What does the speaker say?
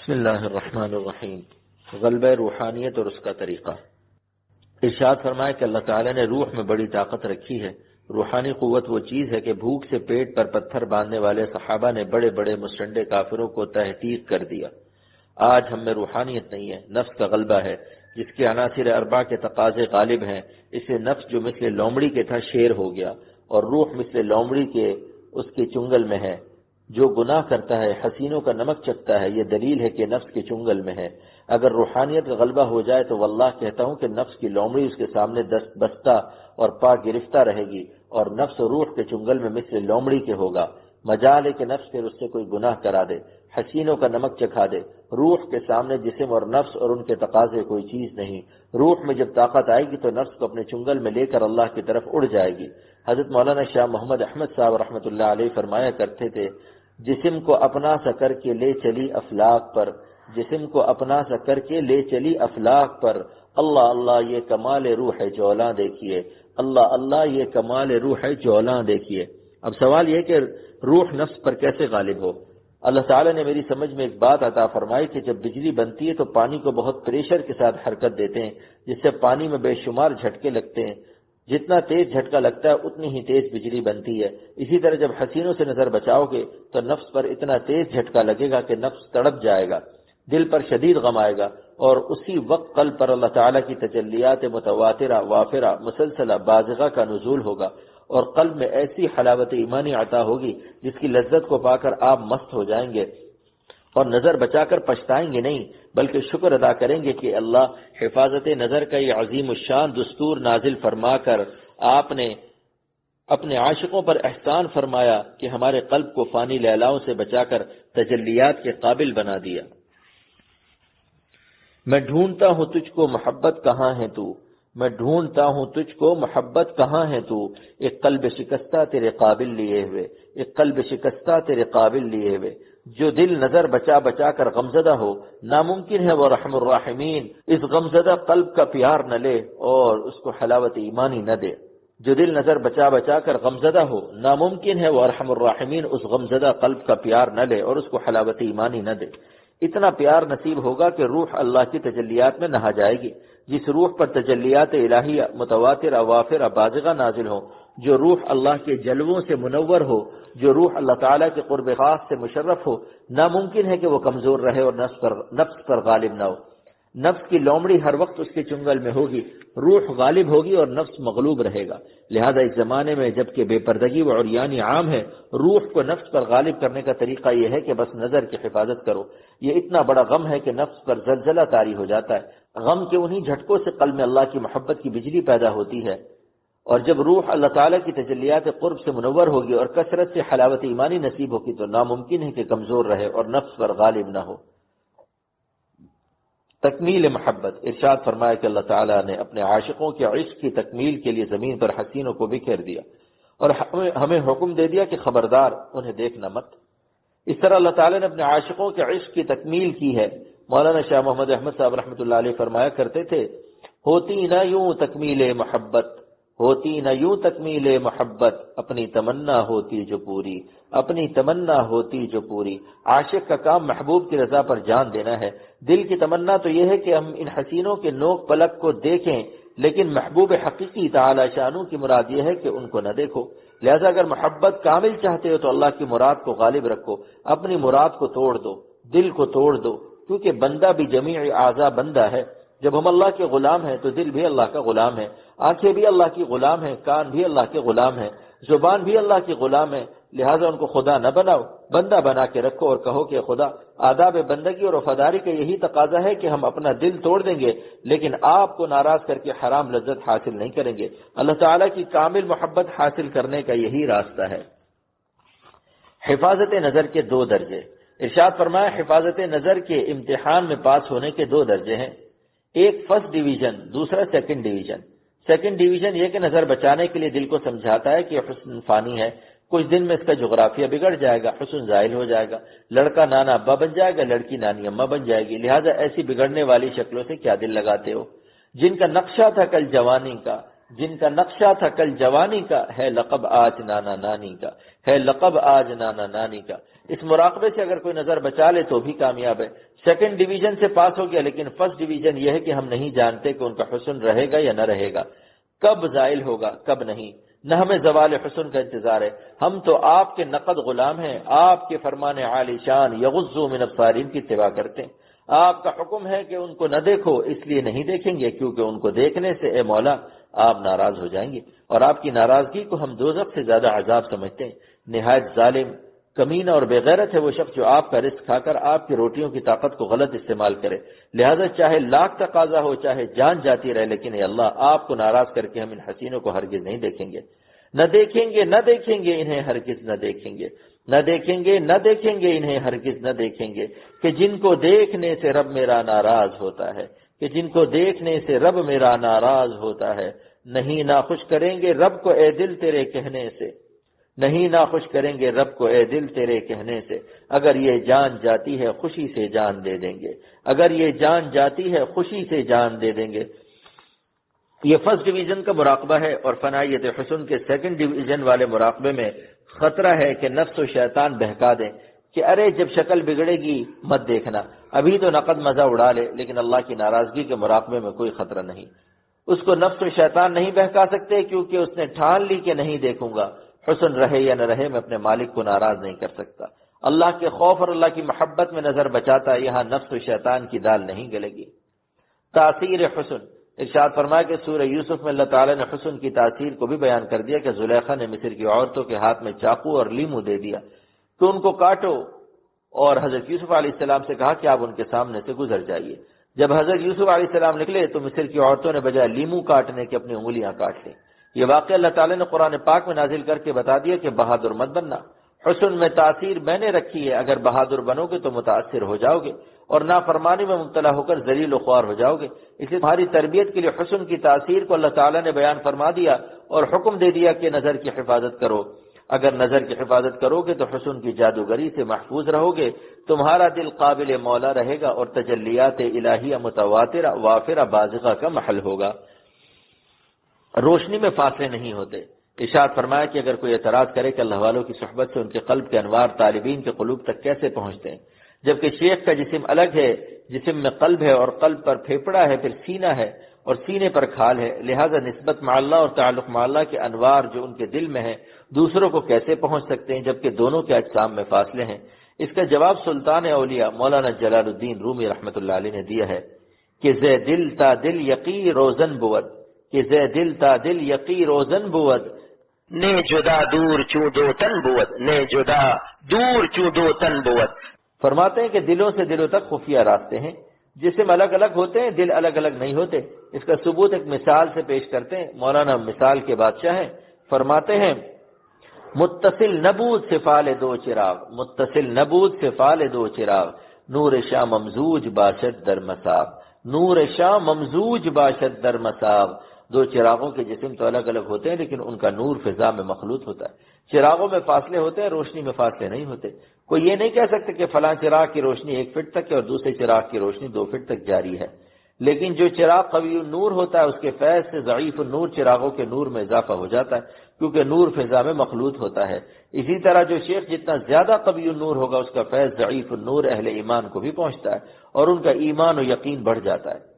بسم اللہ الرحمن الرحیم۔ غلبہ روحانیت اور اس کا طریقہ۔ ارشاد فرمایا کہ اللہ تعالیٰ نے روح میں بڑی طاقت رکھی ہے۔ روحانی قوت وہ چیز ہے کہ بھوک سے پیٹ پر پتھر باندھنے والے صحابہ نے بڑے بڑے مسٹنڈے کافروں کو تحقیق کر دیا۔ آج ہم میں روحانیت نہیں ہے، نفس کا غلبہ ہے، جس کے عناصر اربع کے تقاضے غالب ہیں۔ اسے نفس جو مثل لومڑی کے تھا شیر ہو گیا، اور روح مثل لومڑی کے اس کے چنگل میں ہے۔ جو گناہ کرتا ہے حسینوں کا نمک چکھتا ہے، یہ دلیل ہے کہ نفس کے چنگل میں ہے۔ اگر روحانیت کا غلبہ ہو جائے تو واللہ کہتا ہوں کہ نفس کی لومڑی اس کے سامنے دست بستہ اور پا گرفتہ رہے گی، اور نفس و روح کے چنگل میں مثل لومڑی کے ہوگا۔ مجال ہے کہ نفس پھر اس سے کوئی گناہ کرا دے، حسینوں کا نمک چکھا دے۔ روح کے سامنے جسم اور نفس اور ان کے تقاضے کوئی چیز نہیں۔ روح میں جب طاقت آئے گی تو نفس کو اپنے چنگل میں لے کر اللہ کی طرف اڑ جائے گی۔ حضرت مولانا شاہ محمد احمد صاحب رحمۃ اللہ علیہ فرمایا کرتے تھے، جسم کو اپنا سا کر کے لے چلی افلاک پر، جسم کو اپنا سا کر کے لے چلی افلاک پر، اللہ اللہ یہ کمال روح ہے جولاں دیکھیے، اللہ اللہ یہ کمال روح ہے جولاں دیکھیے۔ اب سوال یہ کہ روح نفس پر کیسے غالب ہو؟ اللہ تعالیٰ نے میری سمجھ میں ایک بات عطا فرمائی کہ جب بجلی بنتی ہے تو پانی کو بہت پریشر کے ساتھ حرکت دیتے ہیں، جس سے پانی میں بے شمار جھٹکے لگتے ہیں۔ جتنا تیز جھٹکا لگتا ہے اتنی ہی تیز بجلی بنتی ہے۔ اسی طرح جب حسینوں سے نظر بچاؤ گے تو نفس پر اتنا تیز جھٹکا لگے گا کہ نفس تڑپ جائے گا، دل پر شدید غم آئے گا، اور اسی وقت قلب پر اللہ تعالیٰ کی تجلیات متواترہ وافرہ مسلسلہ بازغہ کا نزول ہوگا، اور قلب میں ایسی حلاوت ایمانی عطا ہوگی جس کی لذت کو پا کر آپ مست ہو جائیں گے، اور نظر بچا کر پچھتائیں گے نہیں، بلکہ شکر ادا کریں گے کہ اللہ حفاظت نظر کا یہ عظیم الشان دستور نازل فرما کر آپ نے اپنے عاشقوں پر احسان فرمایا کہ ہمارے قلب کو فانی لیلاؤں سے بچا کر تجلیات کے قابل بنا دیا۔ میں ڈھونڈتا ہوں تجھ کو محبت کہاں ہے تو، میں ڈھونڈتا ہوں تجھ کو محبت کہاں ہے تو، ایک قلب شکستہ تیرے قابل لیے ہوئے، ایک قلب شکستہ تیرے قابل لیے ہوئے۔ جو دل نظر بچا بچا کر غمزدہ ہو، ناممکن ہے وہ رحم الراحمین اس غمزدہ قلب کا پیار نہ لے اور اس کو حلاوت ایمانی نہ دے۔ جو دل نظر بچا بچا کر غمزدہ ہو، ناممکن ہے وہ ارحم الراحمین اس غمزدہ قلب کا پیار نہ لے اور اس کو حلاوت ایمانی نہ دے۔ اتنا پیار نصیب ہوگا کہ روح اللہ کی تجلیات میں نہا جائے گی۔ جس روح پر تجلیات الہیہ متواترہ وافرہ بازغہ نازل ہو، جو روح اللہ کے جلووں سے منور ہو، جو روح اللہ تعالیٰ کے قرب خاص سے مشرف ہو، ناممکن ہے کہ وہ کمزور رہے اور نفس پر غالب نہ ہو۔ نفس کی لومڑی ہر وقت اس کے چنگل میں ہوگی، روح غالب ہوگی اور نفس مغلوب رہے گا۔ لہذا اس زمانے میں جبکہ بے پردگی و عریانی عام ہے، روح کو نفس پر غالب کرنے کا طریقہ یہ ہے کہ بس نظر کی حفاظت کرو۔ یہ اتنا بڑا غم ہے کہ نفس پر زلزلہ طاری ہو جاتا ہے۔ غم کے انہی جھٹکوں سے قلب میں اللہ کی محبت کی بجلی پیدا ہوتی ہے، اور جب روح اللہ تعالیٰ کی تجلیات قرب سے منور ہوگی اور کثرت سے حلاوت ایمانی نصیب ہوگی تو ناممکن ہے کہ کمزور رہے اور نفس پر غالب نہ ہو۔ تکمیل محبت۔ ارشاد فرمایا کہ اللہ تعالیٰ نے اپنے عاشقوں کے عشق کی تکمیل کے لیے زمین پر حسینوں کو بکھیر دیا، اور ہمیں حکم دے دیا کہ خبردار انہیں دیکھنا مت۔ اس طرح اللہ تعالیٰ نے اپنے عاشقوں کے عشق کی تکمیل کی ہے۔ مولانا شاہ محمد احمد صاحب رحمۃ اللہ علیہ فرمایا کرتے تھے، ہوتی نہ یوں تکمیل محبت، ہوتی نہ یوں تکمیل محبت، اپنی تمنا ہوتی جو پوری، اپنی تمنا ہوتی جو پوری۔ عاشق کا کام محبوب کی رضا پر جان دینا ہے۔ دل کی تمنا تو یہ ہے کہ ہم ان حسینوں کے نوک پلک کو دیکھیں، لیکن محبوب حقیقی تعالی شانو کی مراد یہ ہے کہ ان کو نہ دیکھو۔ لہذا اگر محبت کامل چاہتے ہو تو اللہ کی مراد کو غالب رکھو، اپنی مراد کو توڑ دو، دل کو توڑ دو، کیونکہ بندہ بھی جمیع اعضاء بندہ ہے۔ جب ہم اللہ کے غلام ہیں تو دل بھی اللہ کا غلام ہے، آنکھیں بھی اللہ کی غلام ہیں، کان بھی اللہ کے غلام ہیں، زبان بھی اللہ کی غلام ہے۔ لہٰذا ان کو خدا نہ بناؤ، بندہ بنا کے رکھو اور کہو کہ خدا، آداب بندگی اور وفاداری کا یہی تقاضا ہے کہ ہم اپنا دل توڑ دیں گے، لیکن آپ کو ناراض کر کے حرام لذت حاصل نہیں کریں گے۔ اللہ تعالیٰ کی کامل محبت حاصل کرنے کا یہی راستہ ہے۔ حفاظت نظر کے 2 درجے۔ ارشاد فرمایا حفاظت نظر کے امتحان میں پاس ہونے کے 2 درجے ہیں، ایک فرسٹ ڈویژن، دوسرا سیکنڈ ڈویژن۔ سیکنڈ ڈویژن یہ کہ نظر بچانے کے لیے دل کو سمجھاتا ہے کہ حسن فانی ہے، کچھ دن میں اس کا جغرافیہ بگڑ جائے گا، حسن زائل ہو جائے گا، لڑکا نانا ابا بن جائے گا، لڑکی نانی اماں بن جائے گی، لہٰذا ایسی بگڑنے والی شکلوں سے کیا دل لگاتے ہو؟ جن کا نقشہ تھا کل جوانی کا، جن کا نقشہ تھا کل جوانی کا، ہے لقب آج نانا نانی کا، ہے لقب آج نانا نانی کا۔ اس مراقبے سے اگر کوئی نظر بچا لے تو بھی کامیاب ہے۔ سیکنڈ ڈویژن سے پاس ہو گیا، لیکن فرسٹ ڈویژن یہ ہے کہ ہم نہیں جانتے کہ ان کا حسن رہے گا یا نہ رہے گا، کب زائل ہوگا کب نہیں، نہ ہمیں زوال حسن کا انتظار ہے۔ ہم تو آپ کے نقد غلام ہیں، آپ کے فرمان عالی شان یغضوا من ابصارہم کی اتباع کرتے ہیں۔ آپ کا حکم ہے کہ ان کو نہ دیکھو، اس لیے نہیں دیکھیں گے کیونکہ ان کو دیکھنے سے اے مولا آپ ناراض ہو جائیں گے، اور آپ کی ناراضگی کو ہم دوزخ سے زیادہ عذاب سمجھتے ہیں۔ نہایت ظالم، کمینہ اور بے غیرت ہے وہ شخص جو آپ کا رزق کھا کر آپ کی روٹیوں کی طاقت کو غلط استعمال کرے، لہذا چاہے لاکھ تقاضا ہو، چاہے جان جاتی رہے، لیکن اے اللہ آپ کو ناراض کر کے ہم ان حسینوں کو ہرگز نہیں دیکھیں گے، نہ دیکھیں گے، نہ دیکھیں گے انہیں ہرگز نہ دیکھیں گے، نہ دیکھیں گے، نہ دیکھیں گے انہیں ہرگز نہ دیکھیں گے، کہ جن کو دیکھنے سے رب میرا ناراض ہوتا ہے، کہ جن کو دیکھنے سے رب میرا ناراض ہوتا ہے۔ نہیں ناخوش کریں گے رب کو اے دل تیرے کہنے سے، نہیں ناخوش کریں گے رب کو اے دل تیرے کہنے سے، اگر یہ جان جاتی ہے خوشی سے جان دے دیں گے، اگر یہ جان جاتی ہے خوشی سے جان دے دیں گے۔ یہ فرسٹ ڈویژن کا مراقبہ ہے، اور فنائیت حسن کے سیکنڈ ڈویژن والے مراقبے میں خطرہ ہے کہ نفس و شیطان بہکا دیں کہ ارے جب شکل بگڑے گی مت دیکھنا، ابھی تو نقد مزہ اڑا لے، لیکن اللہ کی ناراضگی کے مراقبے میں کوئی خطرہ نہیں۔ اس کو نفس و شیطان نہیں بہکا سکتے کیونکہ اس نے ٹھان لی کہ نہیں دیکھوں گا، حسن رہے یا نہ رہے میں اپنے مالک کو ناراض نہیں کر سکتا۔ اللہ کے خوف اور اللہ کی محبت میں نظر بچاتا، یہاں نفس و شیطان کی دال نہیں گلے گی۔ تاثیر حسن، ارشاد فرمایا کہ سورہ یوسف میں اللہ تعالیٰ نے حسن کی تاثیر کو بھی بیان کر دیا کہ زلیخا نے مصر کی عورتوں کے ہاتھ میں چاقو اور لیمو دے دیا کہ ان کو کاٹو، اور حضرت یوسف علیہ السلام سے کہا کہ آپ ان کے سامنے سے گزر جائیے۔ جب حضرت یوسف علیہ السلام نکلے تو مصر کی عورتوں نے بجائے لیمو کاٹنے کے اپنی انگلیاں کاٹ لیں۔ یہ واقعہ اللہ تعالیٰ نے قرآن پاک میں نازل کر کے بتا دیا کہ بہادر مت بننا، حسن میں تاثیر میں نے رکھی ہے، اگر بہادر بنو گے تو متاثر ہو جاؤ گے اور نافرمانی میں مبتلا ہو کر ذلیل و خوار ہو جاؤ گے۔ اس لیے تمہاری تربیت کے لیے حسن کی تاثیر کو اللہ تعالیٰ نے بیان فرما دیا اور حکم دے دیا کہ نظر کی حفاظت کرو۔ اگر نظر کی حفاظت کرو گے تو حسن کی جادوگری سے محفوظ رہو گے، تمہارا دل قابل مولا رہے گا اور تجلیات الہیہ متواترہ وافرہ بازغہ کا محل ہوگا۔ روشنی میں فاصلے نہیں ہوتے۔ ارشاد فرمایا کہ اگر کوئی اعتراض کرے کہ اللہ والوں کی صحبت سے ان کے قلب کے انوار طالبین کے قلوب تک کیسے پہنچتے ہیں، جبکہ شیخ کا جسم الگ ہے، جسم میں قلب ہے اور قلب پر پھیپڑا ہے، پھر سینہ ہے اور سینے پر کھال ہے، لہذا نسبت مع اللہ اور تعلق مع اللہ کے انوار جو ان کے دل میں ہیں دوسروں کو کیسے پہنچ سکتے ہیں جبکہ دونوں کے اجسام میں فاصلے ہیں؟ اس کا جواب سلطان اولیاء مولانا جلال الدین رومی رحمۃ اللہ علیہ نے دیا ہے کہ زے دل تا دل یقی روزن بود، کہ زے دل تا دل یقی روزن بود، نے جدا دور چوں دو تن بود، نے جدا دور چوں دو تن بود۔ فرماتے ہیں کہ دلوں سے دلوں تک خفیہ راستے ہیں، جسم الگ الگ ہوتے ہیں، دل الگ الگ نہیں ہوتے۔ اس کا ثبوت ایک مثال سے پیش کرتے ہیں، مولانا مثال کے بادشاہ ہیں، فرماتے ہیں متصل نبود سے فال دو چراغ، متصل نبود سے فال دو چراغ، نور شاہ ممزوج باشد در مساب، نور شاہ ممزوج باشد در مساب۔ دو چراغوں کے جسم تو الگ الگ ہوتے ہیں لیکن ان کا نور فضا میں مخلوط ہوتا ہے۔ چراغوں میں فاصلے ہوتے ہیں، روشنی میں فاصلے نہیں ہوتے۔ کوئی یہ نہیں کہہ سکتے کہ فلاں چراغ کی روشنی 1 فٹ تک ہے اور دوسرے چراغ کی روشنی 2 فٹ تک جاری ہے، لیکن جو چراغ قوی النور ہوتا ہے اس کے فیض سے ضعیف النور چراغوں کے نور میں اضافہ ہو جاتا ہے کیونکہ نور فضا میں مخلوط ہوتا ہے۔ اسی طرح جو شیخ جتنا زیادہ قوی النور ہوگا اس کا فیض ضعیف النور اہل ایمان کو بھی پہنچتا ہے اور ان کا ایمان و یقین بڑھ جاتا ہے۔